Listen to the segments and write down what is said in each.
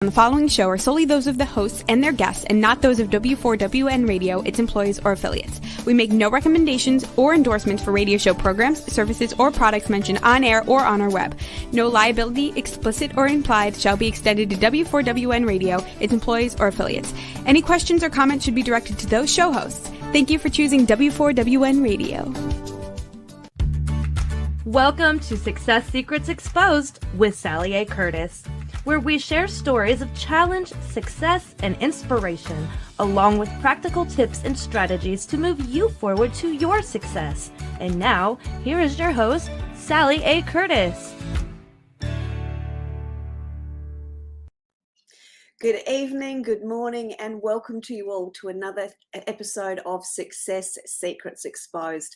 On the following show are solely those of the hosts and their guests and not those of W4WN Radio, its employees, or affiliates. We make no recommendations or endorsements for radio show programs, services, or products mentioned on air or on our web. No liability, explicit or implied, shall be extended to W4WN Radio, its employees, or affiliates. Any questions or comments should be directed to those show hosts. Thank you for choosing W4WN Radio. Welcome to Success Secrets Exposed with Sally A. Curtis, where we share stories of challenge, success, and inspiration, along with practical tips and strategies to move you forward to your success. And now, here is your host, Sally A. Curtis. Good evening, good morning, and welcome to you all to another episode of Success Secrets Exposed.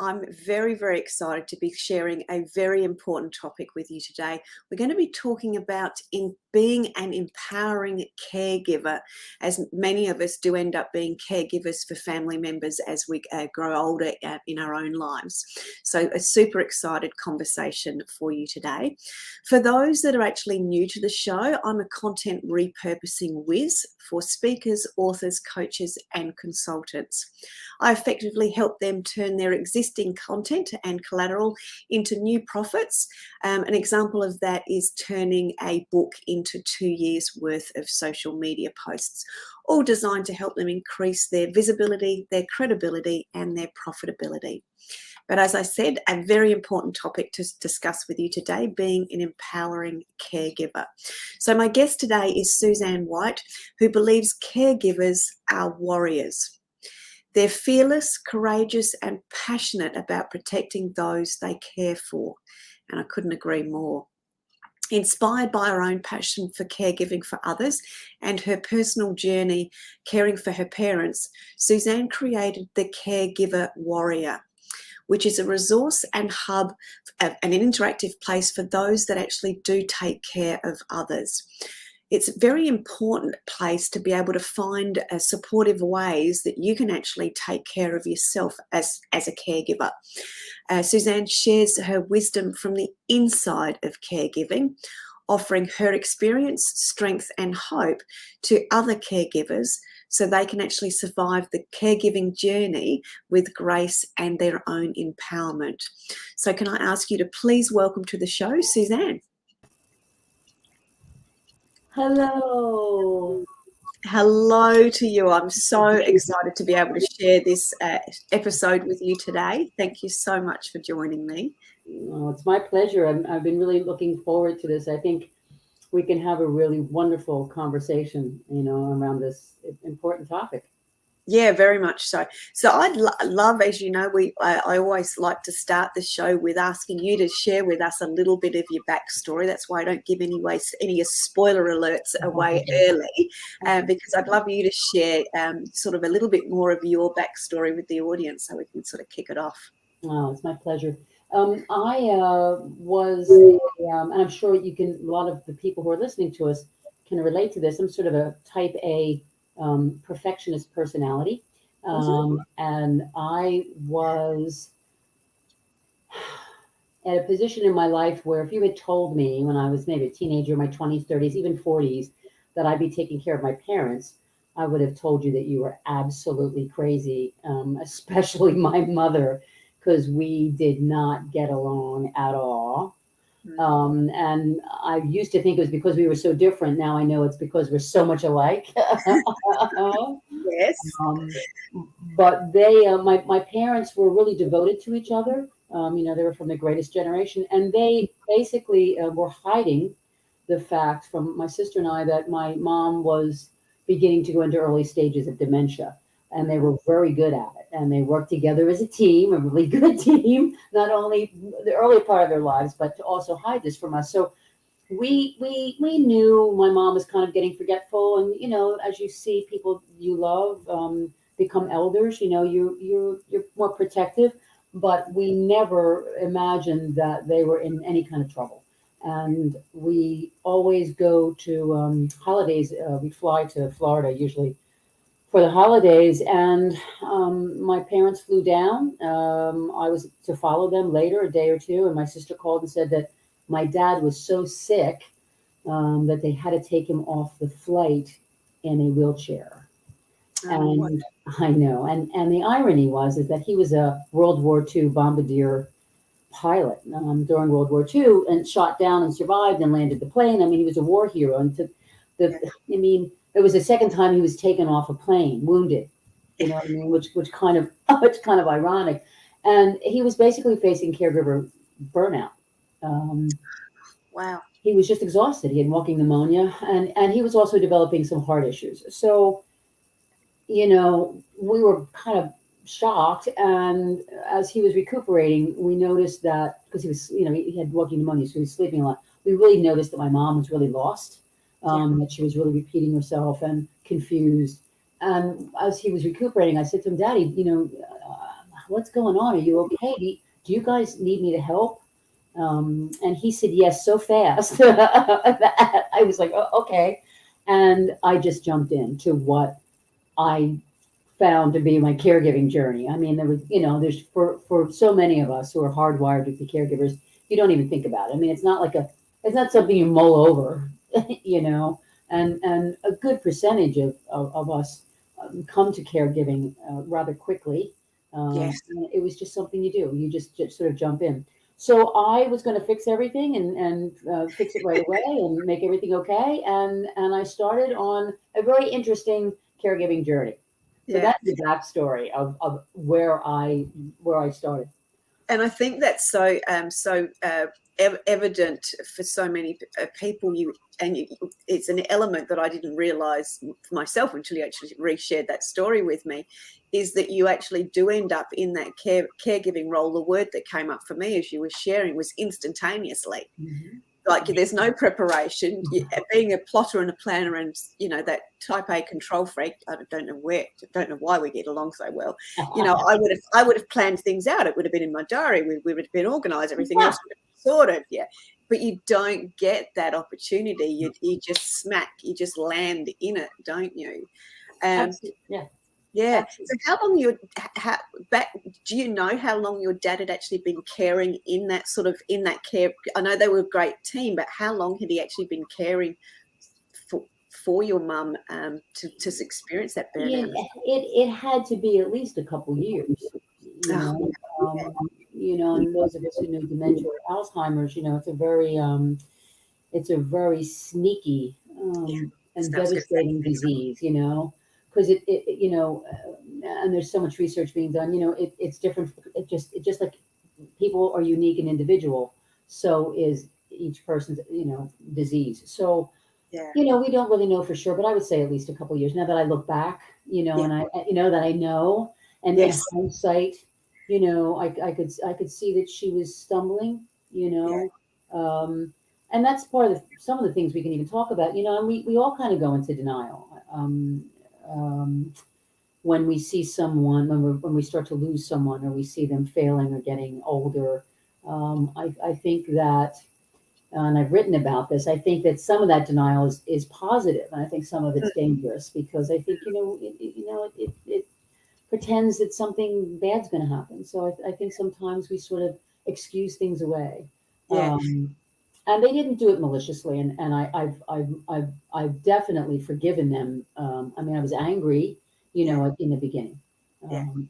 I'm very, very excited to be sharing a very important topic with you today. We're going to be talking about being an empowering caregiver, as many of us do end up being caregivers for family members as we grow older in our own lives. So a super excited conversation for you today. For those that are actually new to the show, I'm a content repurposing whiz for speakers, authors, coaches, and consultants. I effectively help them turn their existing content and collateral into new profits. An example of that is turning a book into 2 years worth of social media posts, all designed to help them increase their visibility, their credibility, and their profitability. But as I said, a very important topic to discuss with you today, being an empowering caregiver. So my guest today is Susanne White, who believes caregivers are warriors. They're fearless, courageous, and passionate about protecting those they care for. And I couldn't agree more. Inspired by her own passion for caregiving for others and her personal journey caring for her parents, Susanne created the Caregiver Warrior, which is a resource and hub and an interactive place for those that actually do take care of others. It's a very important place to be able to find supportive ways that you can actually take care of yourself as a caregiver. Susanne shares her wisdom from the inside of caregiving, offering her experience, strength, and hope to other caregivers so they can actually survive the caregiving journey with grace and their own empowerment. So can I ask you to please welcome to the show, Susanne? Hello. Hello to you. I'm so excited to be able to share this episode with you today. Thank you so much for joining me. Oh, it's my pleasure. I've been really looking forward to this. I think we can have a really wonderful conversation, around this important topic. Yeah, very much so. So I'd love, as you know, I always like to start the show with asking you to share with us a little bit of your backstory. That's why I don't give any spoiler alerts away early, because I'd love you to share sort of a little bit more of your backstory with the audience so we can sort of kick it off. Oh, it's my pleasure. I was, and I'm sure a lot of the people who are listening to us can relate to this. I'm sort of a type A perfectionist personality. And I was at a position in my life where if you had told me when I was maybe a teenager, my 20s, 30s, even 40s, that I'd be taking care of my parents, I would have told you that you were absolutely crazy, especially my mother, because we did not get along at all. And I used to think it was because we were so different. Now I know it's because we're so much alike. Yes. But they, my parents were really devoted to each other. They were from the greatest generation, and they basically were hiding the fact from my sister and I that my mom was beginning to go into early stages of dementia. And they were very good at it. And they worked together as a team, a really good team, not only the early part of their lives, but to also hide this from us. So we knew my mom was kind of getting forgetful. And, as you see people you love become elders, you're more protective. But we never imagined that they were in any kind of trouble. And we always go to holidays. We fly to Florida usually for the holidays, and my parents flew down. I was to follow them later, a day or two, and my sister called and said that my dad was so sick that they had to take him off the flight in a wheelchair. And I know, and the irony is that he was a World War II bombardier pilot during World War II, and shot down and survived and landed the plane. I mean, he was a war hero. And it was the second time he was taken off a plane, wounded. You know what I mean? Which kind of ironic. And he was basically facing caregiver burnout. Wow. He was just exhausted. He had walking pneumonia, and he was also developing some heart issues. So, we were kind of shocked. And as he was recuperating, we noticed that, because he was, he had walking pneumonia, so he was sleeping a lot. We really noticed that my mom was really lost, that she was really repeating herself and confused. And as he was recuperating, I said to him, Daddy, what's going on? Are you okay? Do you guys need me to help? And he said yes so fast that I was like, oh, okay. And I just jumped into what I found to be my caregiving journey. I mean, there was, there's for so many of us who are hardwired to be caregivers, you don't even think about it. I mean, it's not something you mull over, and a good percentage of us come to caregiving rather quickly. Yes. It was just something you do. You just sort of jump in. So I was going to fix everything and fix it right away and make everything okay. And I started on a very interesting caregiving journey. So that's the backstory of where I started. And I think that's so evident for so many people. It's an element that I didn't realize for myself until you actually reshared that story with me, is that you actually do end up in that caregiving role. The word that came up for me as you were sharing was instantaneously. Mm-hmm. Like there's no preparation. Being a plotter and a planner, and that type A control freak. I don't know why we get along so well. I would have planned things out. It would have been in my diary. We would have been organised. Everything else would have been sorted. Yeah, but you don't get that opportunity. You just land in it, don't you? Yeah. Yeah. So how long do you know how long your dad had actually been caring in that care? I know they were a great team, but how long had he actually been caring for your mum to experience that burnout? It had to be at least a couple years. And those of us who know dementia or Alzheimer's, it's a very sneaky and devastating disease, because and there's so much research being done. It's different. It just like people are unique and individual, so is each person's disease. So we don't really know for sure, but I would say at least a couple of years. Now that I look back, and I that I know, and in hindsight, I could see that she was stumbling, and that's part of some of the things we can even talk about, and we all kind of go into denial. When we see someone, when we start to lose someone, or we see them failing or getting older, I think that, and I've written about this, I think that some of that denial is positive, and I think some of it's dangerous, because I think it pretends that something bad's going to happen. So I think sometimes we sort of excuse things away. And they didn't do it maliciously, and I've definitely forgiven them. I mean, I was angry, in the beginning.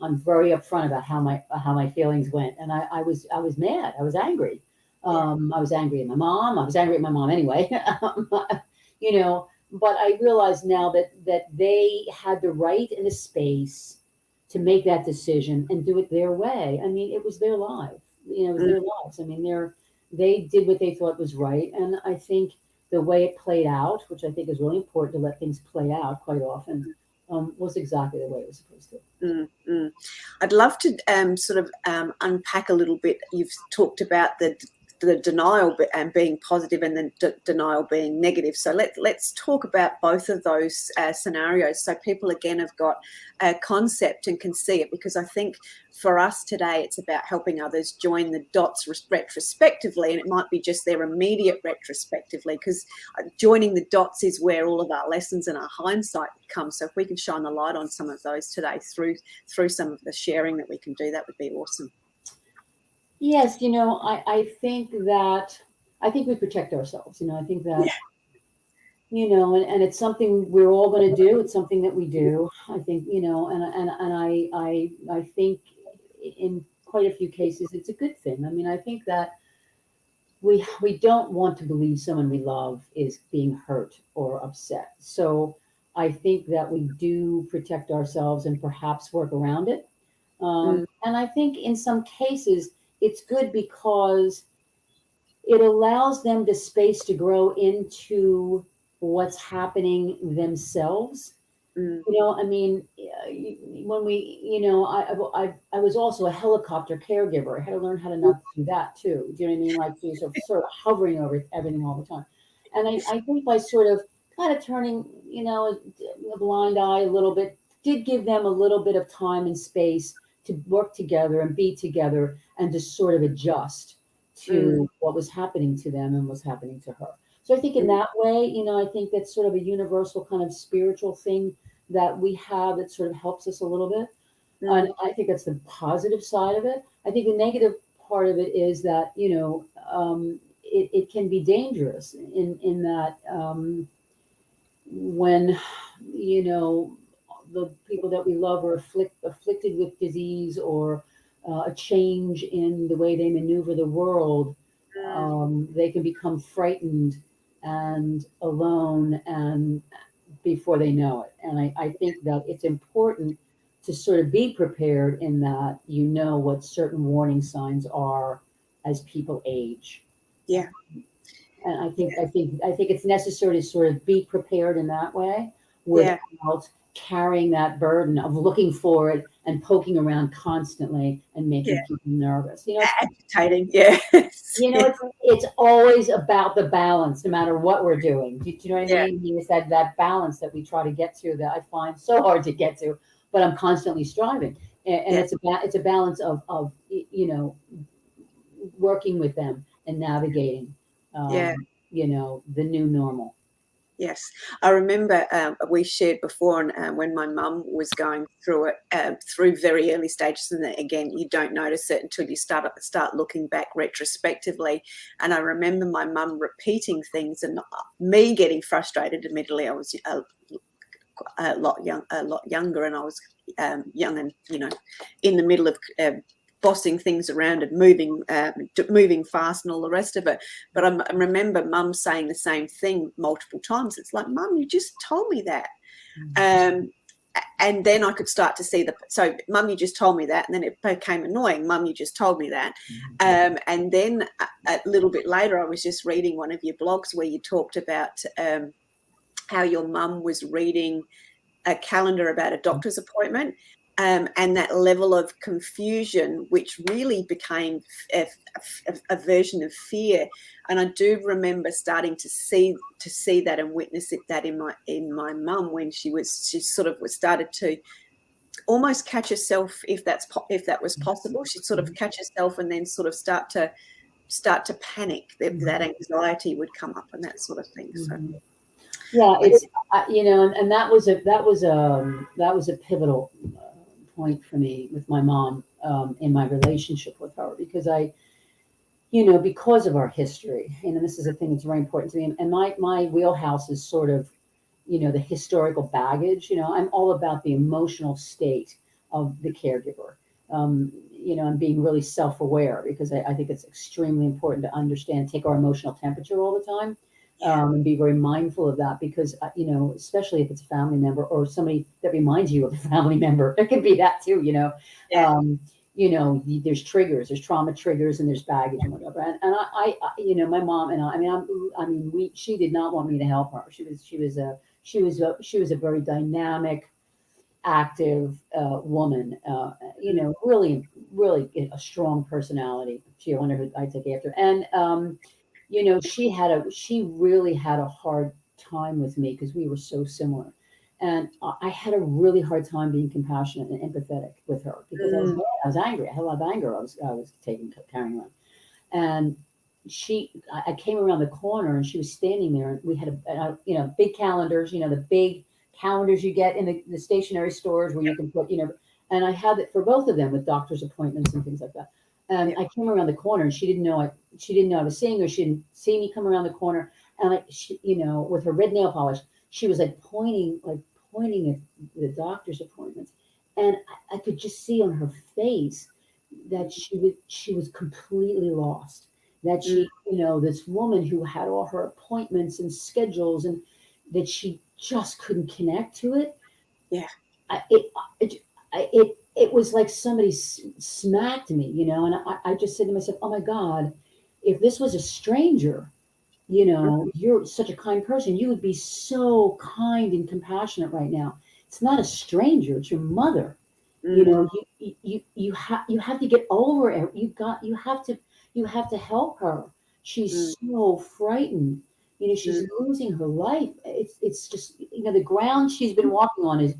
I'm very upfront about how my feelings went, and I was mad. I was angry. I was angry at my mom. I was angry at my mom anyway. But I realize now that they had the right and the space to make that decision and do it their way. I mean, it was their life. It was their lives. I mean, they did what they thought was right. And I think the way it played out, which I think is really important to let things play out quite often, was exactly the way it was supposed to. I'd love to unpack a little bit. You've talked about the denial and being positive, and then denial being negative. So let's talk about both of those scenarios, so people again have got a concept and can see it, because I think for us today it's about helping others join the dots retrospectively, and it might be just their immediate retrospectively, because joining the dots is where all of our lessons and our hindsight come. So if we can shine the light on some of those today through some of the sharing that we can do, that would be awesome. Yes, I think we protect ourselves. I think that and it's something we're all going to do. It's something that we do. I think, and I think in quite a few cases, it's a good thing. I mean, I think that we don't want to believe someone we love is being hurt or upset. So I think that we do protect ourselves and perhaps work around it. Mm, And I think in some cases, it's good because it allows them the space to grow into what's happening themselves. mm, I mean, when we, I was also a helicopter caregiver. I had to learn how to not do that too. Do you know what I mean? Like, to sort of hovering over everything all the time. And I think by sort of kind of turning, a blind eye a little bit, did give them a little bit of time and space to work together and be together and to sort of adjust mm, to what was happening to them and was happening to her. So I think in mm, that way, I think that's sort of a universal kind of spiritual thing that we have that sort of helps us a little bit. And mm, I think that's the positive side of it. I think the negative part of it is that, it can be dangerous in that when, the people that we love are afflicted with disease or a change in the way they maneuver the world, mm. they can become frightened and alone and before they know it. And I think that it's important to sort of be prepared in that what certain warning signs are as people age. Yeah, And I think it's necessary to sort of be prepared in that way yeah, without carrying that burden of looking for it and poking around constantly and yeah. making people nervous. It's Agitating. Yes. you know, Yeah, it's always about the balance, no matter what we're doing. Do you know what I yeah, mean? It's that balance that we try to get to that I find so hard to get to, but I'm constantly striving. And yeah, it's a balance of working with them and navigating, yeah. the new normal. Yes, I remember we shared before, and when my mum was going through it, through very early stages, and then again, you don't notice it until you start looking back retrospectively. And I remember my mum repeating things, and me getting frustrated. Admittedly, I was a lot younger, and I was young, and in the middle of bossing things around and moving fast and all the rest of it. But I remember Mum saying the same thing multiple times. It's like, Mum, you just told me that. Um, and then I could start to see so Mum, you just told me that, and then it became annoying. Mum, you just told me that. And then a little bit later, I was just reading one of your blogs where you talked about how your mum was reading a calendar about a doctor's appointment, and that level of confusion, which really became a version of fear. And I do remember starting to see that and witness that in my mum when she sort of started to almost catch herself, if that was possible. She'd sort of catch herself and then sort of start to panic. That anxiety would come up and that sort of thing. So Mhm. Yeah, it's and that was a pivotal point for me with my mom, in my relationship with her, because because of our history, this is a thing that's very important to me, and my wheelhouse is sort of the historical baggage. I'm all about the emotional state of the caregiver. And being really self-aware, because I think it's extremely important to understand, take our emotional temperature all the time, and be very mindful of that, because especially if it's a family member or somebody that reminds you of a family member. It can be that too. yeah, There's triggers, there's trauma triggers, and there's baggage and whatever. And my mom and she did not want me to help her. She was a very dynamic, active woman. Really, really a strong personality. She, I wonder who I take after. And she really had a hard time with me because we were so similar. And I had a really hard time being compassionate and empathetic with her, because I was mad, I was angry. I had a lot of anger I was carrying around. And I came around the corner and she was standing there, and we had big calendars, the big calendars you get in the stationery stores where you can put, and I had it for both of them with doctor's appointments and things like that. And I came around the corner and she didn't know I was seeing her. She didn't see me come around the corner. And she, with her red nail polish, she was like pointing at the doctor's appointments, and I could just see on her face that she was completely lost. That she, this woman who had all her appointments and schedules, and that she just couldn't connect to it. Yeah. It was like somebody smacked me, and I just said to myself, oh my God, if this was a stranger, you're such a kind person, you would be so kind and compassionate right now. It's not a stranger, it's your mother. You have to get over it. You have to help her. She's so frightened. She's losing her life. It's just, the ground she's been walking on is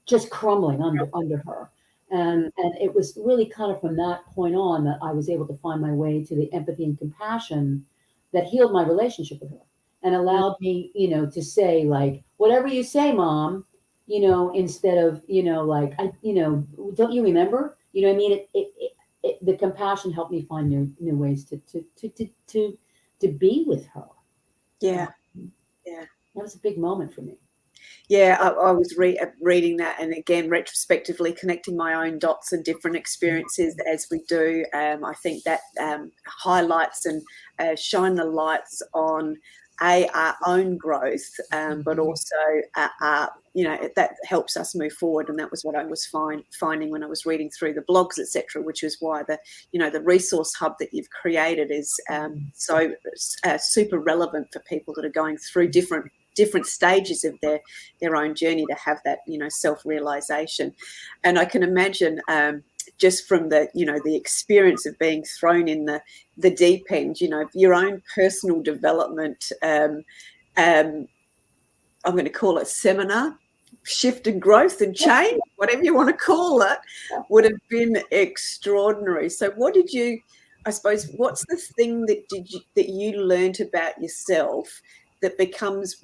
just crumbling under her. And it was really kind of from that point on that I was able to find my way to the empathy and compassion that healed my relationship with her and allowed me, to say, like, whatever you say, Mom, instead of, like, don't you remember? You know what I mean? The compassion helped me find new ways to be with her. Yeah. Yeah. That was a big moment for me. Yeah, I was reading that, and again, retrospectively connecting my own dots and different experiences as we do. I think that highlights and shine the lights on our own growth, but also that helps us move forward. And that was what I was finding when I was reading through the blogs, etc., which is why the resource hub that you've created is so super relevant for people that are going through different stages of their own journey to have that self-realization. And I can imagine just from the experience of being thrown in the deep end, your own personal development, I'm going to call it seminar, shift and growth and change, whatever you want to call it, would have been extraordinary. So what did you, I suppose, what's the thing that you learned about yourself that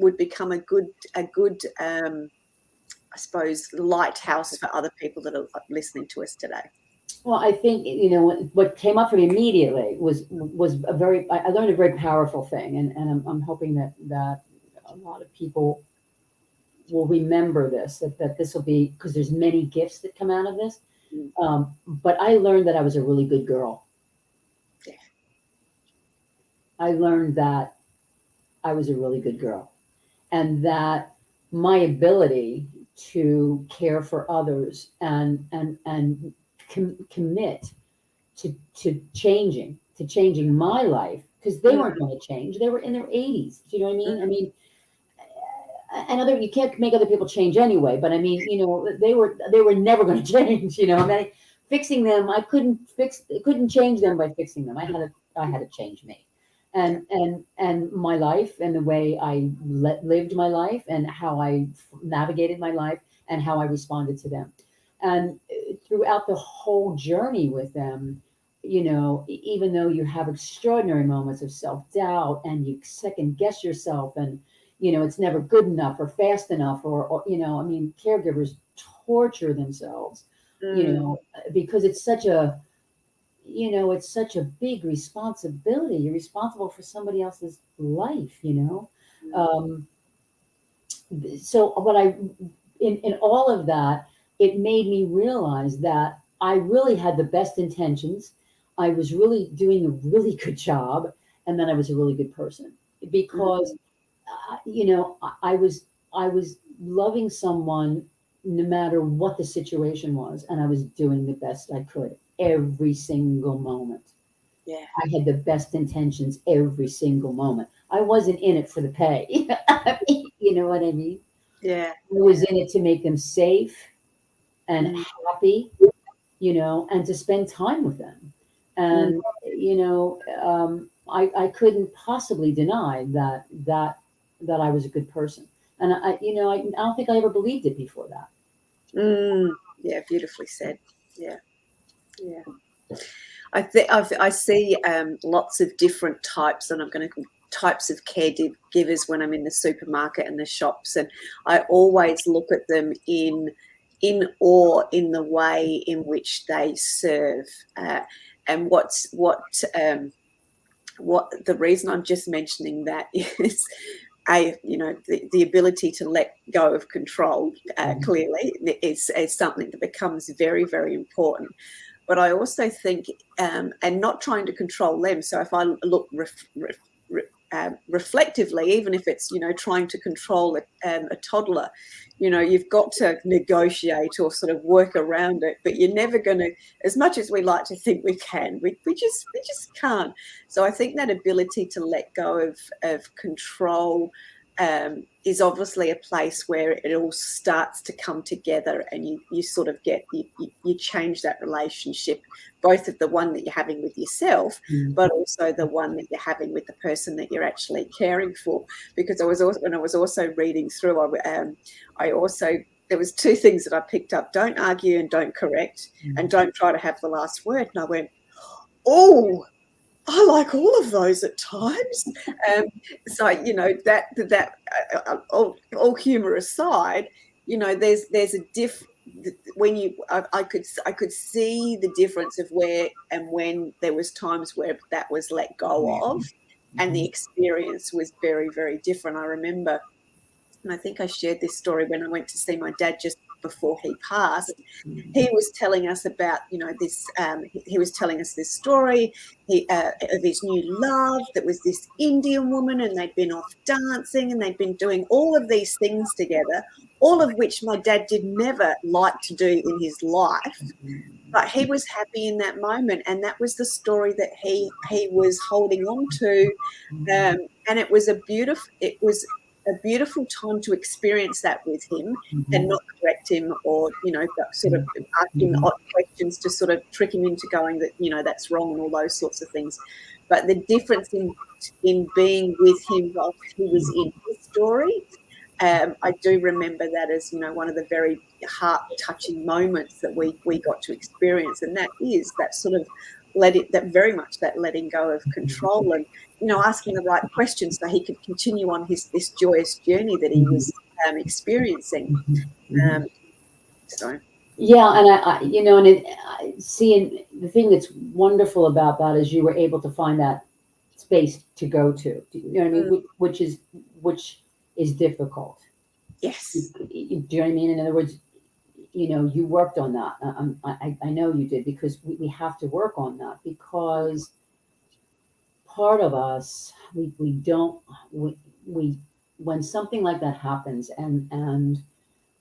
would become a good I suppose lighthouse for other people that are listening to us today? Well, I think what came up for me immediately was I learned a very powerful thing, and I'm hoping that a lot of people will remember this, that this will be, because there's many gifts that come out of this. But I learned that I was a really good girl. Yeah. I learned that I was a really good girl, and that my ability to care for others and commit to changing my life, because they weren't going to change. They were in their 80s. Do you know what I mean? I mean, and you can't make other people change anyway. But I mean, they were never going to change. I mean, fixing them, I couldn't change them by fixing them. I had to change me. And my life and the way I lived my life and how I navigated my life and how I responded to them. And throughout the whole journey with them, even though you have extraordinary moments of self-doubt and you second guess yourself and, it's never good enough or fast enough or I mean, caregivers torture themselves, because it's such a big responsibility. You're responsible for somebody else's life, So what in all of that, it made me realize that I really had the best intentions. I was really doing a really good job, and then I was a really good person because, I was loving someone no matter what the situation was, and I was doing the best I could every single moment. Yeah. I had the best intentions every single moment. I wasn't in it for the pay. You know what I mean? Yeah. I was in it to make them safe and happy, and to spend time with them. And, I couldn't possibly deny that I was a good person. And I don't think I ever believed it before that. Yeah, beautifully said. Yeah. Yeah. I see lots of different types, and types of caregivers when I'm in the supermarket and the shops, and I always look at them in awe in the way in which they serve, and what what the reason I'm just mentioning that is the ability to let go of control clearly is something that becomes very, very important. But I also think, and not trying to control them. So if I look reflectively, even if it's, trying to control a toddler, you've got to negotiate or sort of work around it, but you're never going to, as much as we like to think we can, we just can't. So I think that ability to let go of control is obviously a place where it all starts to come together, and you sort of get, you change that relationship, both of the one that you're having with yourself, but also the one that you're having with the person that you're actually caring for. Because when I was also reading through, there was two things that I picked up: don't argue and don't correct, and don't try to have the last word. And I went, oh, I like all of those at times. So that all humour aside, there's a I could see the difference of where and when there was times where that was let go of, and the experience was very, very different. I remember, and I think I shared this story when I went to see my dad just before he passed. He was telling us about, this. He was telling us this story of his new love. That was this Indian woman, and they'd been off dancing, and they'd been doing all of these things together, all of which my dad did never like to do in his life. But he was happy in that moment, and that was the story that he was holding on to, and it was a beautiful time to experience that with him, and not correct him or, sort of ask him odd questions to sort of trick him into going that, that's wrong and all those sorts of things. But the difference in being with him while he was in his story, I do remember that as, one of the very heart-touching moments that we got to experience. And that is that sort of that letting go of control, and asking the right questions so he could continue on this joyous journey that he was experiencing. So yeah, and seeing the thing that's wonderful about that is you were able to find that space to go to. You know what I mean? Which is difficult. Yes. Do you know what I mean? In other words, you worked on that. I know you did, because we have to work on that, because part of us, when something like that happens and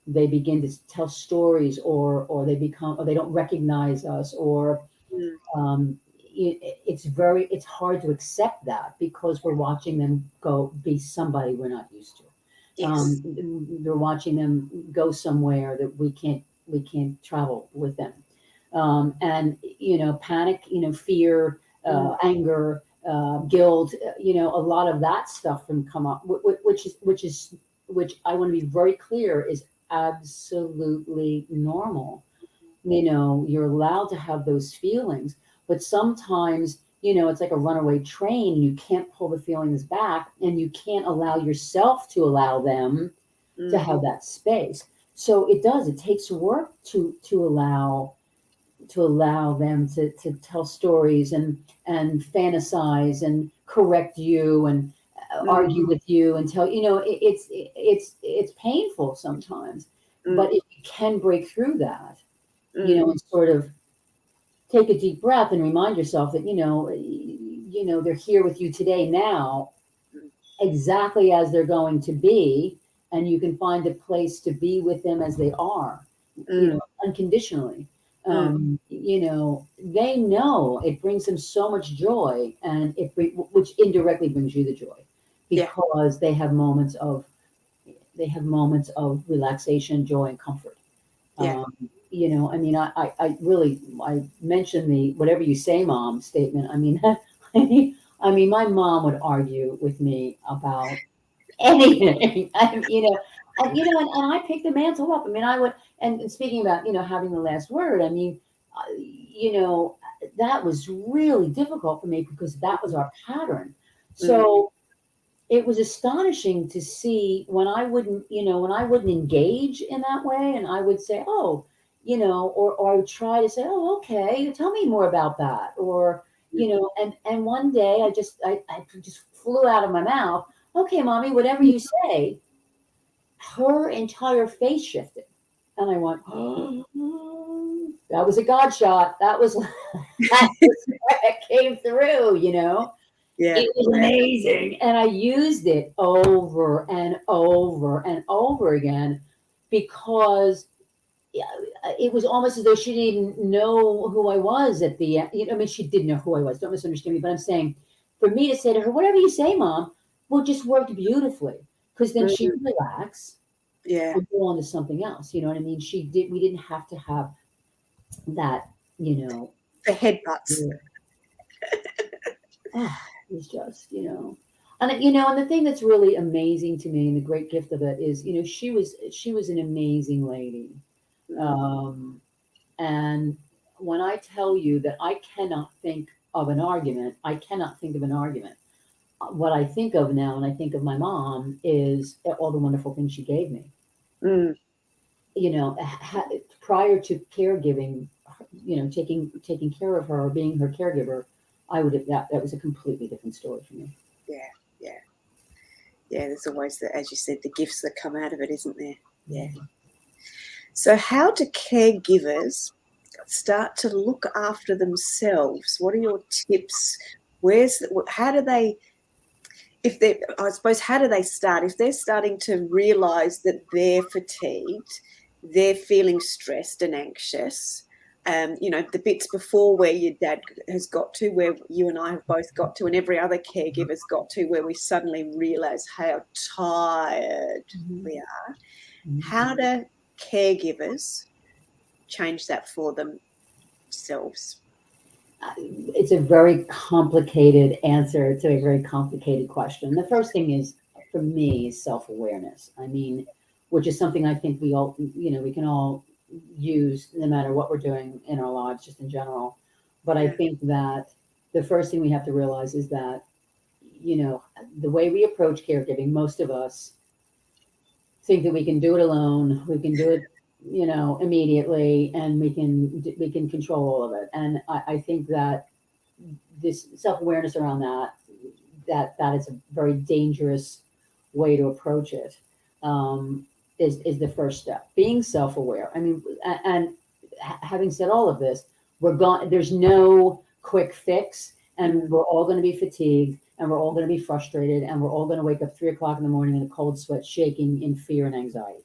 they begin to tell stories, or they don't recognize us, or it's hard to accept that, because we're watching them be somebody we're not used to. Yes. They're watching them go somewhere that we can't travel with them, and panic, fear, anger, guilt, a lot of that stuff can come up, which I want to be very clear is absolutely normal. You're allowed to have those feelings, but sometimes it's like a runaway train. You can't pull the feelings back, and you can't allow yourself to allow them to have that space. So it takes work to allow them to tell stories and fantasize and correct you and argue with you and tell, it's painful sometimes, but if you can break through that, and sort of take a deep breath and remind yourself that, they're here with you today, now, exactly as they're going to be. And you can find a place to be with them as they are, unconditionally. They know it brings them so much joy, and which indirectly brings you the joy, because they have moments of relaxation, joy, and comfort. I mentioned the "whatever you say, Mom" statement. My mom would argue with me about anything, and I picked the mantle up. I would, and speaking about, having the last word, that was really difficult for me, because that was our pattern. So it was astonishing to see when I wouldn't engage in that way, and I would say, oh, or I would try to say, oh, okay, tell me more about that. Or, And one day I just flew out of my mouth, okay, mommy, whatever you say. Her entire face shifted. And I went, oh, that was a God shot. That was where it came through, Yeah. It was amazing. And I used it over and over and over again because it was almost as though she didn't even know who I was at the end. I mean, she did know who I was. Don't misunderstand me. But I'm saying, for me to say to her, whatever you say, Mom, well, just worked beautifully. Because then she would relax and go on to something else. You know what I mean? We didn't have to have that, The headbutts. It's just, and and the thing that's really amazing to me, and the great gift of it is, she was an amazing lady. And when I tell you that I cannot think of an argument, what I think of now when I think of my mom is all the wonderful things she gave me. Prior to caregiving, taking care of her, being her caregiver, I would have that was a completely different story for me. Yeah. There's always as you said, the gifts that come out of it, isn't there? Yeah. So how do caregivers start to look after themselves? What are your tips? How do they start? If they're starting to realize that they're fatigued, they're feeling stressed and anxious, the bits before where your dad has got to, where you and I have both got to, and every other caregiver's got to, where we suddenly realize how tired we are. How do caregivers change that for themselves? It's a very complicated answer to a very complicated question. The first thing is, for me, is self-awareness. I mean, which is something I think we all, we can all use no matter what we're doing in our lives, just in general. But I think that the first thing we have to realize is that, the way we approach caregiving, most of us think that we can do it alone. We can do it, immediately, and we can control all of it. And I think that this self-awareness around that is a very dangerous way to approach it. Is the first step. Being self-aware. I mean, and having said all of this, there's no quick fix, and we're all going to be fatigued, and we're all going to be frustrated, and we're all going to wake up 3 o'clock in the morning in a cold sweat, shaking in fear and anxiety.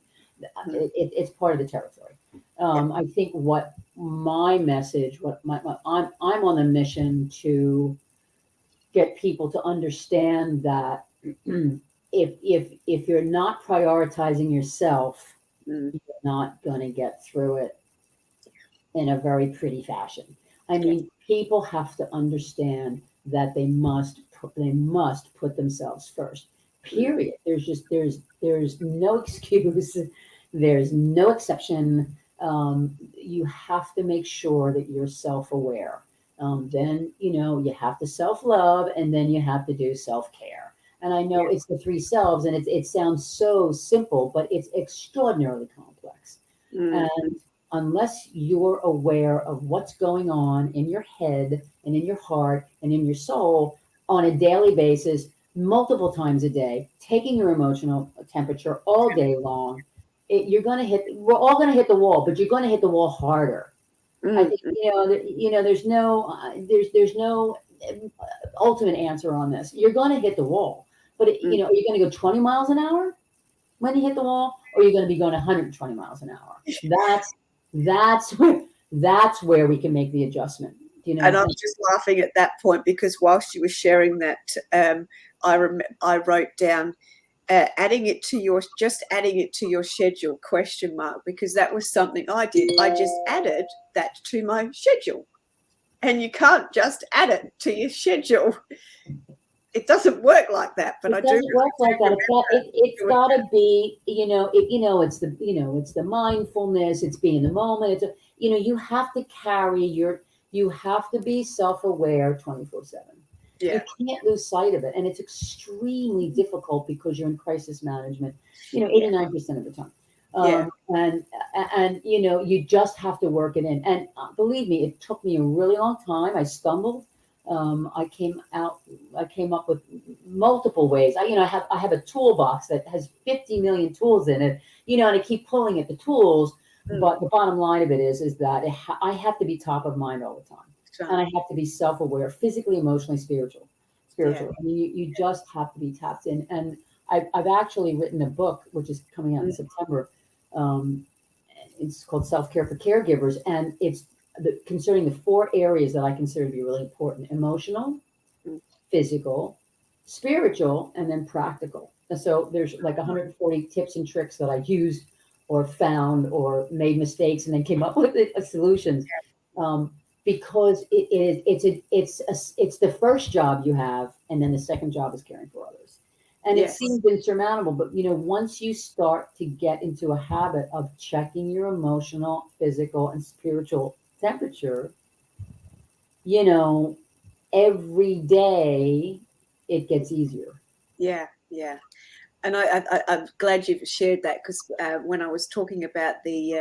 It's part of the territory. I think what my message, I'm on a mission to get people to understand that if you're not prioritizing yourself, you're not going to get through it in a very pretty fashion. I mean, people have to understand that they must put themselves first. Period. There's no excuse. There's no exception. You have to make sure that you're self-aware. Then you have to self-love, and then you have to do self-care. And I know it's the 3 selves, and it sounds so simple, but it's extraordinarily complex. And unless you're aware of what's going on in your head and in your heart and in your soul on a daily basis, multiple times a day, taking your emotional temperature all day long, we're all going to hit the wall, but you're going to hit the wall harder. I think, there's no ultimate answer on this. You're going to hit the wall, but are you going to go 20 miles an hour when you hit the wall, or are you going to be going 120 miles an hour? That's where we can make the adjustment. And I was just laughing at that point, because whilst you were sharing that, I wrote down adding it to your schedule ? Because that was something I did. I just added that to my schedule, and you can't just add it to your schedule. It doesn't work like that. But it doesn't work like that. It's got to be, it's the mindfulness. It's being in the moment. You have to you have to be self-aware 24/7. Yeah. You can't lose sight of it. And it's extremely difficult because you're in crisis management, 89% of the time. And you just have to work it in. And believe me, it took me a really long time. I stumbled. I came up with multiple ways. I have a toolbox that has 50 million tools in it, and I keep pulling at the tools. But the bottom line of it is that I have to be top of mind all the time. Sure. And I have to be self-aware, physically, emotionally, spiritual. Yeah. I mean, you just have to be tapped in. And I've actually written a book, which is coming out in September. It's called Self-Care for Caregivers. And it's concerning the 4 areas that I consider to be really important: emotional, physical, spiritual, and then practical. And so there's like 140 tips and tricks that I used or found or made mistakes and then came up with solutions. Because it's the first job you have, and then the second job is caring for others. And it seems insurmountable, but once you start to get into a habit of checking your emotional, physical, and spiritual temperature, every day it gets easier. Yeah. And I'm glad you've shared that, because when I was talking about the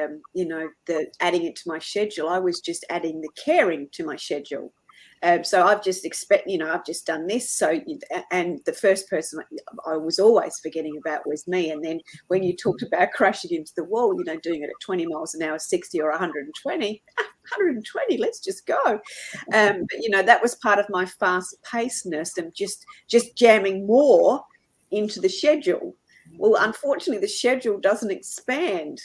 adding it to my schedule, I was just adding the caring to my schedule. So I've just I've just done this. So, and the first person I was always forgetting about was me. And then when you talked about crashing into the wall, doing it at 20 miles an hour, 60 or 120, 120, let's just go. But, that was part of my fast pacedness and just jamming more into the schedule. Well, unfortunately, the schedule doesn't expand.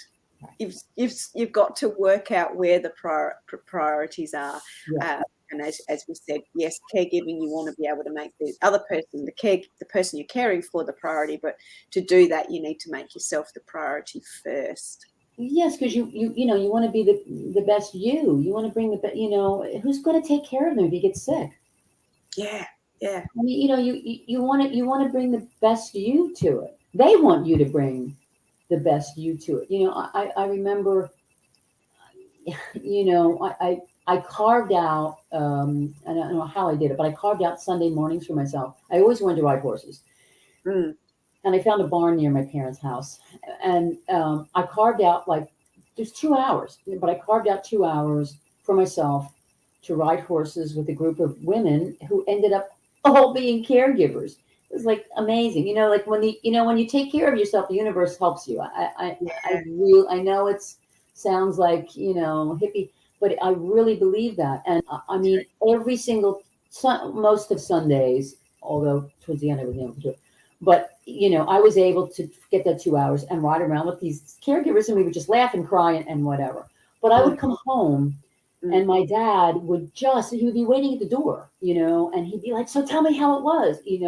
You've got to work out where the priorities are. And as we said, yes, caregiving, you want to be able to make the other person, the person you're caring for, the priority. But to do that, you need to make yourself the priority first. Yes, because you want to be the best you. You want to bring who's going to take care of them if you get sick? Yeah. I mean, you want to bring the best you to it. They want you to bring the best you to it. I remember, I carved out, I don't know how I did it, but I carved out Sunday mornings for myself. I always wanted to ride horses. And I found a barn near my parents' house. And I carved out there's 2 hours, but I carved out 2 hours for myself to ride horses with a group of women who ended up all being caregivers. It was amazing. When you take care of yourself, the universe helps you. I know it sounds like, hippie, but I really believe that. And I mean, every single, most of Sundays, although towards the end I wasn't able to do it, but, I was able to get that 2 hours and ride around with these caregivers, and we would just laugh and cry and whatever. But I would come home, and my dad he would be waiting at the door, and he'd be like, "So tell me how it was." He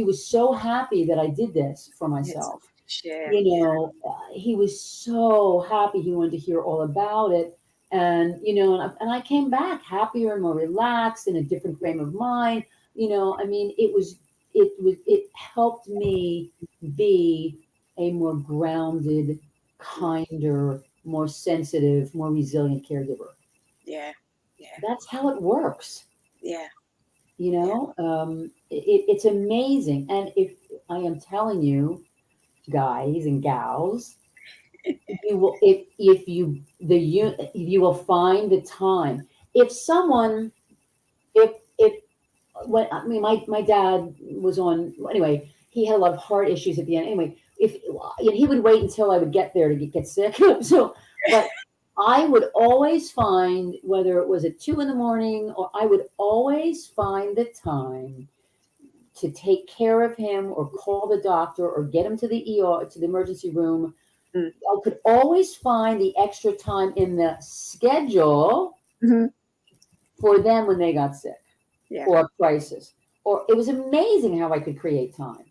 was so happy that I did this for myself. He was so happy. He wanted to hear all about it. And, and I came back happier and more relaxed, in a different frame of mind. I mean, it helped me be a more grounded, kinder, more sensitive, more resilient caregiver. Yeah. That's how it works. Yeah. It's amazing. And if I am telling you, guys and gals, you will find the time. My dad was on, anyway, he had a lot of heart issues at the end. Anyway, he would wait until I would get there to get sick. But I would always find, whether it was at 2 a.m, or I would always find the time to take care of him, or call the doctor, or get him to the ER, to the emergency room. I could always find the extra time in the schedule for them when they got sick or a crisis. Or it was amazing how I could create time.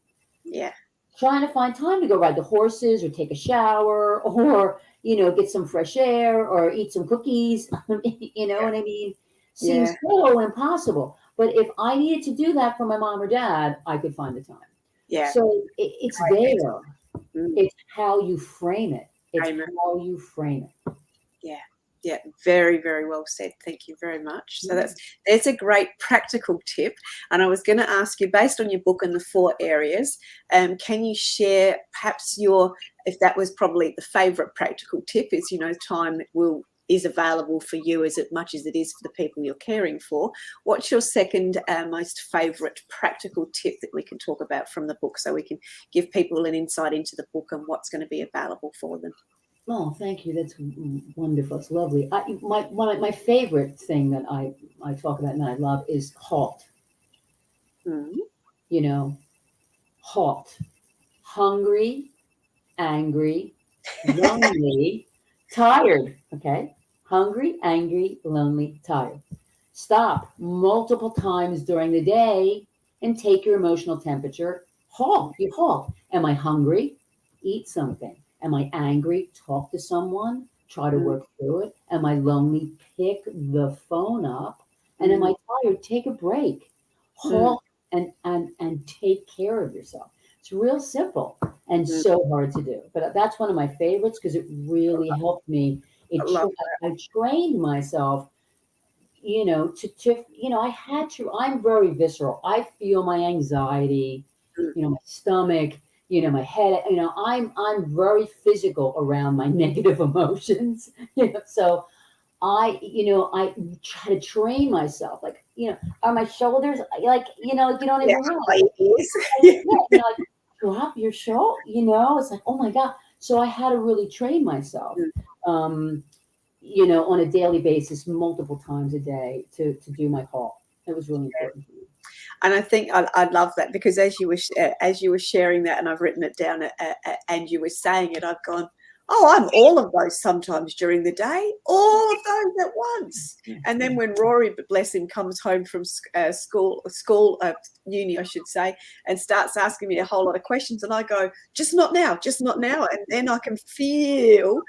Yeah. Trying to find time to go ride the horses, or take a shower, or, get some fresh air, or eat some cookies. What I mean? Seems so impossible. But if I needed to do that for my mom or dad, I could find the time. Yeah. So it's there. It's how you frame it. How you frame it. Yeah. Yeah. Very, very well said. Thank you very much. So that's a great practical tip. And I was going to ask you, based on your book and the 4 areas, can you share perhaps if that was probably the favorite practical tip is, time that will is available for you as much as it is for the people you're caring for. What's your second most favourite practical tip that we can talk about from the book, so we can give people an insight into the book and what's going to be available for them? Oh, thank you. That's wonderful. It's lovely. My favorite thing that I talk about and I love is HALT. You know, HALT. Hungry, angry, lonely, tired. Okay? Hungry, angry, lonely, tired. Stop multiple times during the day and take your emotional temperature. HALT. You HALT. Am I hungry? Eat something. Am I angry? Talk to someone. Try to work through it. Am I lonely? Pick the phone up. And am I tired? Take a break. HALT and take care of yourself. It's real simple and so hard to do. But that's one of my favorites because it really helped me. I trained myself, I'm very visceral. I feel my anxiety, my stomach, my head, I'm very physical around my negative emotions. So I try to train myself, are my shoulders you don't even realize. Drop your shoulder, it's like, oh my God. So I had to really train myself, on a daily basis, multiple times a day to do my HALT. It was really important for me. And I think I love that, because as you were sharing that, and I've written it down, and you were saying it, I've gone, oh, I'm all of those sometimes during the day, all of those at once. And then when Rory, bless him, comes home from uni, I should say, and starts asking me a whole lot of questions, and I go, just not now. And then I can feel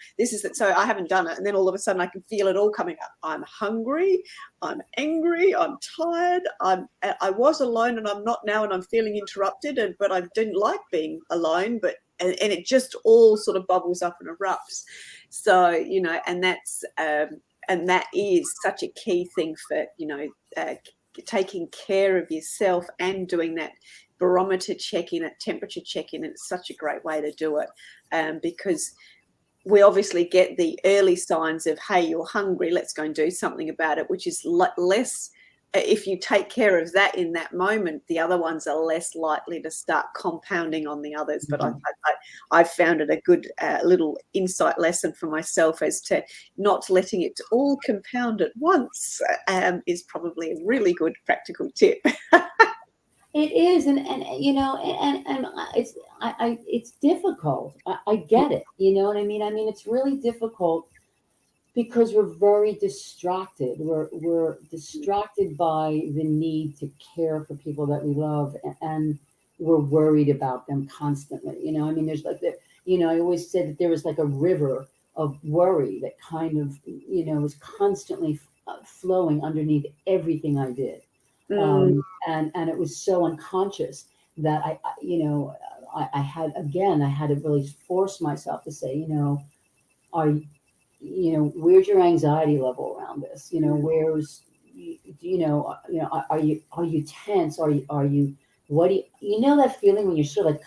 so I haven't done it. And then all of a sudden I can feel it all coming up. I'm hungry, I'm angry, I'm tired, I was alone and I'm not now, and I'm feeling interrupted, but I didn't like being alone, and it just all sort of bubbles up and erupts. So, and that is such a key thing for, taking care of yourself and doing that barometer check-in, a temperature check-in. And it's such a great way to do it, because we obviously get the early signs of, hey, you're hungry, let's go and do something about it, which is less. If you take care of that in that moment, the other ones are less likely to start compounding on the others. But I've found it a good little insight lesson for myself as to not letting it all compound at once, is probably a really good practical tip. It is, and it's difficult. I get it. You know what I mean? It's really difficult because we're very distracted. We're distracted by the need to care for people that we love, and we're worried about them constantly. There's I always said that there was like a river of worry that kind of, was constantly flowing underneath everything I did. And it was so unconscious that I had to really force myself to say, where's your anxiety level around this? Where's, are you tense? Are you, what do you that feeling when you're sort of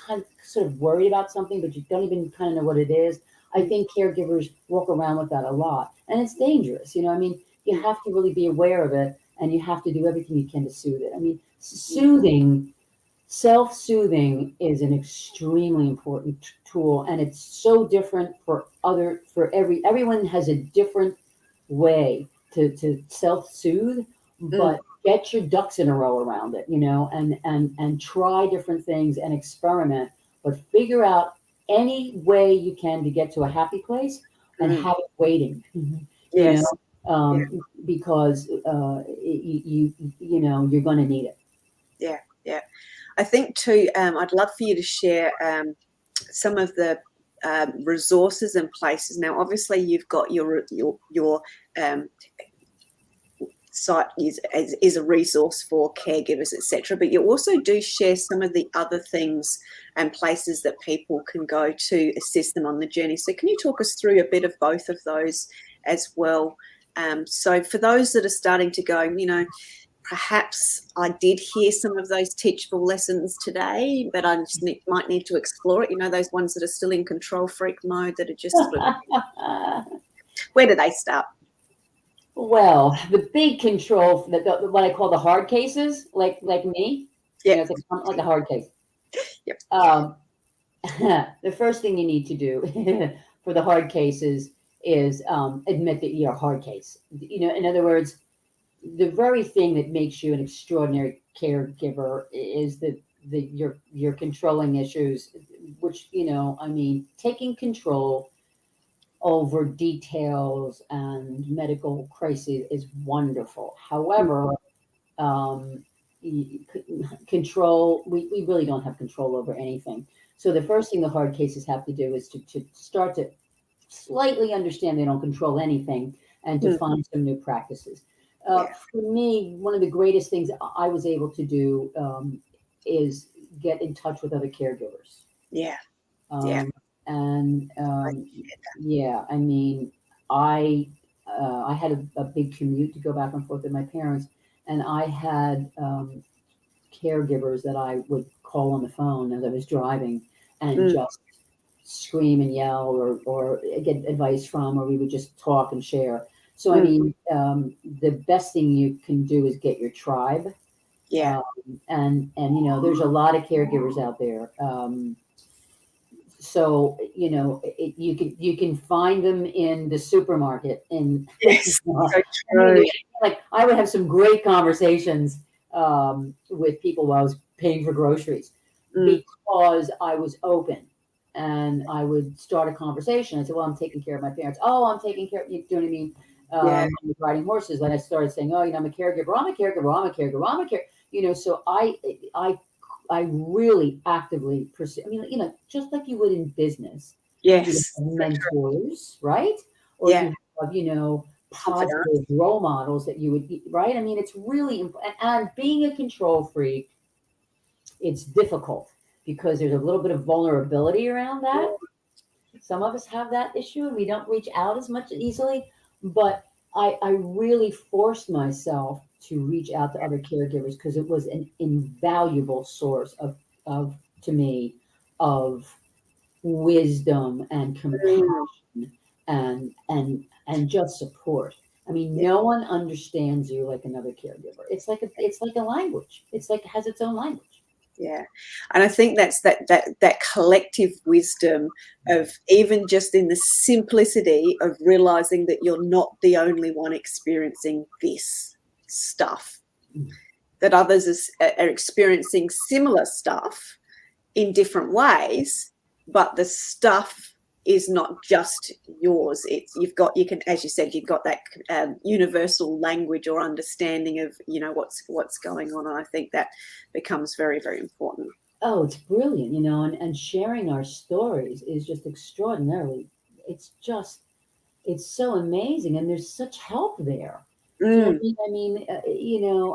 worried about something, but you don't even kind of know what it is? I think caregivers walk around with that a lot, and it's dangerous. You have to really be aware of it, and you have to do everything you can to soothe it. Self-soothing is an extremely important tool, and it's so different everyone has a different way to self-soothe, but get your ducks in a row around it, and try different things and experiment, but figure out any way you can to get to a happy place and have it waiting. Yes. Because you're going to need it. Yeah. I think too, I'd love for you to share some of the resources and places. Now, obviously, you've got your site is a resource for caregivers, etc. But you also do share some of the other things and places that people can go to assist them on the journey. So can you talk us through a bit of both of those as well? So for those that are starting to go, perhaps I did hear some of those teachable lessons today, but I just might need to explore it. Those ones that are still in control freak mode that are just where do they start? Well, the big control, what I call the hard cases, like me, Yeah. it's like a hard case. Yep. Um, the first thing you need to do for the hard cases is admit that you're a hard case. In other words, the very thing that makes you an extraordinary caregiver is that you're controlling issues, which taking control over details and medical crises is wonderful. However, um, control, we really don't have control over anything. So the first thing the hard cases have to do is to start to slightly understand they don't control anything and to Mm. find some new practices. Yeah. For me, one of the greatest things I was able to do is get in touch with other caregivers. Yeah. Yeah. Um, and I get yeah, I mean, I I had a big commute to go back and forth with my parents, and I had caregivers that I would call on the phone as I was driving that. and just scream and yell or get advice from, or we would just talk and share. So, I Mm. mean, the best thing you can do is get your tribe. Yeah. And there's a lot of caregivers out there. So you can find them in the supermarket and Yes. So I true. mean, like I would have some great conversations with people while I was paying for groceries Mm. because I was open and I would start a conversation. I said, well, I'm taking care of my parents. Oh, I'm taking care of you. Do you know what I mean? Yeah. I was riding horses. Then I started saying, oh, I'm a caregiver. I'm a caregiver. I'm a caregiver. I'm a care. So I really actively pursue. I mean, just like you would in business, you Yes. have mentors, right? Or Yeah. you have, Confidant. positive role models that you would, right? I mean, it's really important. And being a control freak, it's difficult because there's a little bit of vulnerability around that. Some of us have that issue and we don't reach out as much easily. But I really forced myself to reach out to other caregivers because it was an invaluable source of to me of wisdom and Mm. compassion and just support. I mean, Yeah. no one understands you like another caregiver. It's like a language. It's like it has its own language. Yeah. And I think that's that collective wisdom of even just in the simplicity of realizing that you're not the only one experiencing this stuff, that others are experiencing similar stuff in different ways, but the stuff is not just yours. It's you can, as you said, you've got that universal language or understanding of what's going on. And I think that becomes very, very important. Oh, it's brilliant, and sharing our stories is just extraordinarily. It's so amazing, and there's such help there. Do you know what Mm. I mean?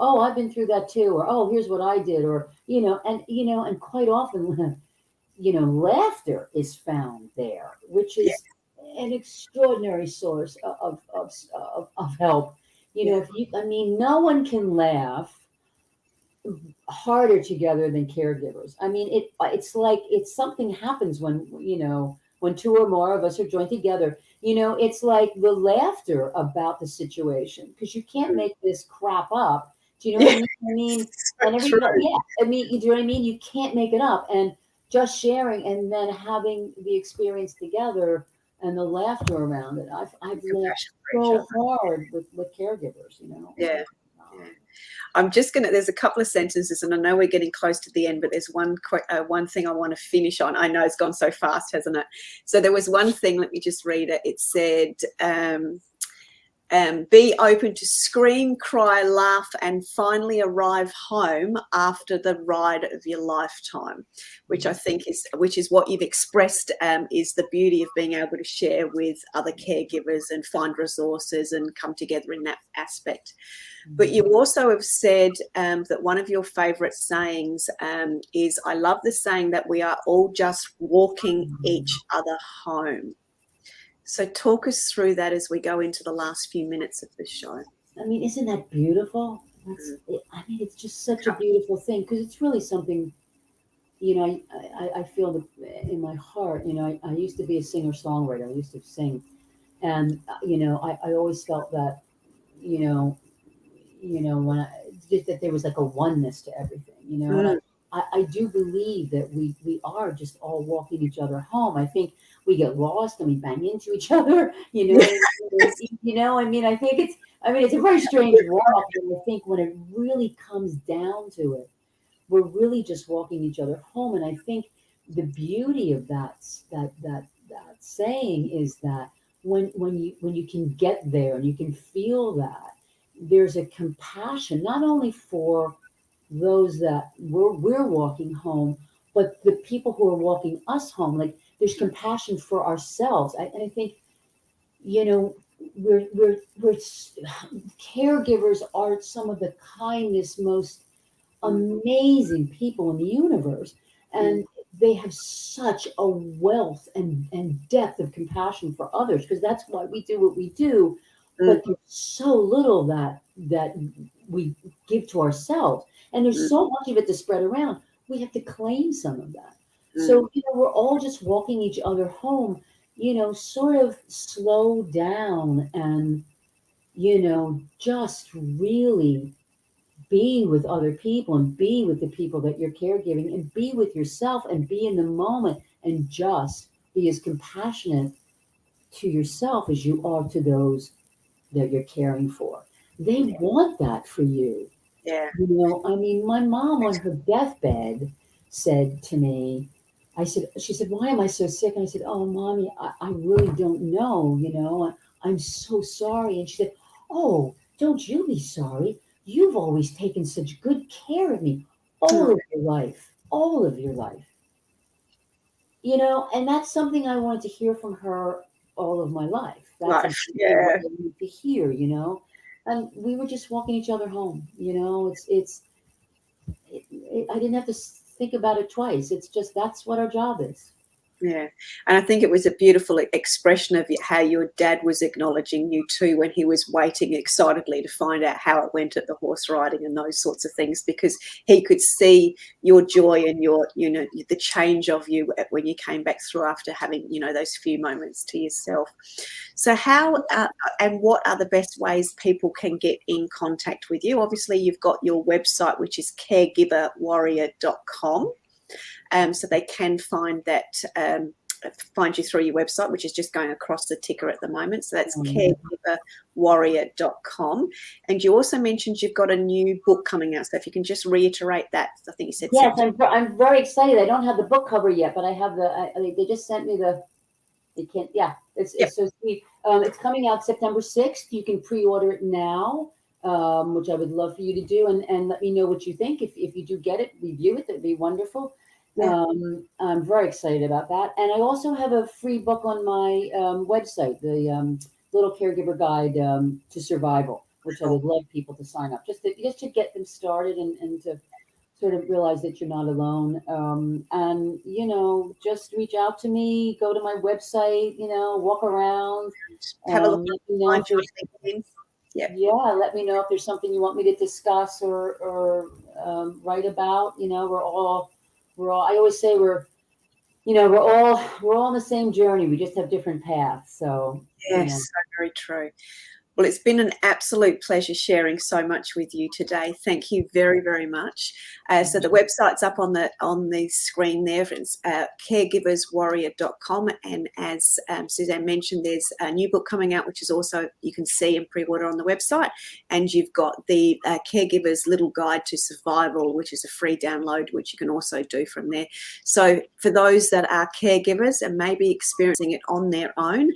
Oh, I've been through that too, or oh, here's what I did, or and quite often, laughter is found there, which Yeah. is an extraordinary source of help. Yeah. If I mean, no one can laugh harder together than caregivers. I mean, it's like it's something happens when two or more of us are joined together. It's like the laughter about the situation because you can't Mm. make this crap up. Do you know what I Yeah. mean? I mean, So and true. everybody, yeah. I mean, do you know what I mean? You can't make it up, and just sharing and then having the experience together and the laughter around it. I've laughed Compassion for each so other. hard with caregivers. Yeah. Um, Yeah. There's a couple of sentences, and I know we're getting close to the end, but there's one thing I want to finish on. I know it's gone so fast, hasn't it? So there was one thing, let me just read it. It said, be open to scream, cry, laugh, and finally arrive home after the ride of your lifetime, which I think which is what you've expressed, is the beauty of being able to share with other caregivers and find resources and come together in that aspect. But you also have said that one of your favourite sayings is, I love the saying that we are all just walking each other home. So talk us through that as we go into the last few minutes of the show. I mean, isn't that beautiful? I mean, it's just such a beautiful thing because it's really something, I feel in my heart, I used to be a singer-songwriter. I used to sing. And, I always felt that you know, when just that there was like a oneness to everything, and I do believe that we are just all walking each other home. I think we get lost and we bang into each other, I mean, it's a very strange walk, and I think when it really comes down to it, we're really just walking each other home. And I think the beauty of that saying is that when you can get there and you can feel that, there's a compassion not only for those that we're walking home, but the people who are walking us home. Like there's compassion for ourselves. And I think, we're caregivers are some of the kindest, most amazing people in the universe. And they have such a wealth and depth of compassion for others, because that's why we do what we do. But there's so little that we give to ourselves, and there's so much of it to spread around. We have to claim some of that. So we're all just walking each other home, sort of slow down and just really be with other people and be with the people that you're caregiving and be with yourself and be in the moment and just be as compassionate to yourself as you are to those that you're caring for. They want that for you. Yeah. My mom on her deathbed said to me, she said, why am I so sick? And I said, oh, Mommy, I really don't know, I'm so sorry. And she said, oh, don't you be sorry. You've always taken such good care of me all of your life. And that's something I wanted to hear from her all of my life. That's what I need to hear, and we were just walking each other home. I didn't have to think about it twice. It's just, that's what our job is. Yeah. And I think it was a beautiful expression of how your dad was acknowledging you too, when he was waiting excitedly to find out how it went at the horse riding and those sorts of things, because he could see your joy and your, the change of you when you came back through after having, those few moments to yourself. So how and what are the best ways people can get in contact with you? Obviously, you've got your website, which is caregiverwarrior.com. So they can find you through your website, which is just going across the ticker at the moment. So that's caregiverwarrior.com. And you also mentioned you've got a new book coming out. So if you can just reiterate that. I think you said. Yes, I'm very excited. I don't have the book cover yet, but I have they just sent me it's so sweet. It's coming out September 6th. You can pre-order it now. Which I would love for you to do, and let me know what you think. If you do get it, review it. That'd be wonderful. Yeah. I'm very excited about that. And I also have a free book on my website, the Little Caregiver Guide to Survival, which I would love people to sign up, just to get them started and to sort of realize that you're not alone. And, just reach out to me, go to my website, walk around. Have a look. Yeah, let me know if there's something you want me to discuss or write about. We're all. I always say we're all on the same journey. We just have different paths. So yes, so very true. Well, it's been an absolute pleasure sharing so much with you today. Thank you very, very much. So the website's up on the screen there. It's caregiverswarrior.com. And as Susanne mentioned, there's a new book coming out, which is also you can see and pre-order on the website. And you've got the Caregiver's Little Guide to Survival, which is a free download, which you can also do from there. So for those that are caregivers and maybe experiencing it on their own,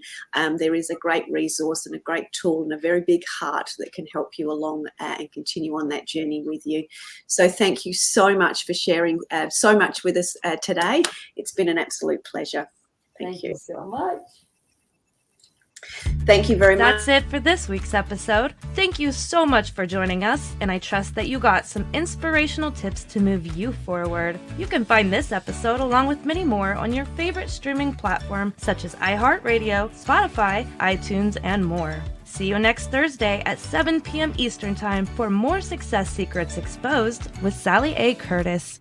there is a great resource and a great tool and a very big heart that can help you along and continue on that journey with you. So thank you so much for sharing so much with us today. It's been an absolute pleasure. Thank you so much. Thank you very much. That's it for this week's episode. Thank you so much for joining us, and I trust that you got some inspirational tips to move you forward. You can find this episode along with many more on your favorite streaming platform such as iHeartRadio, Spotify, iTunes, and more. See you next Thursday at 7 p.m. Eastern Time for more Success Secrets Exposed with Sally A. Curtis.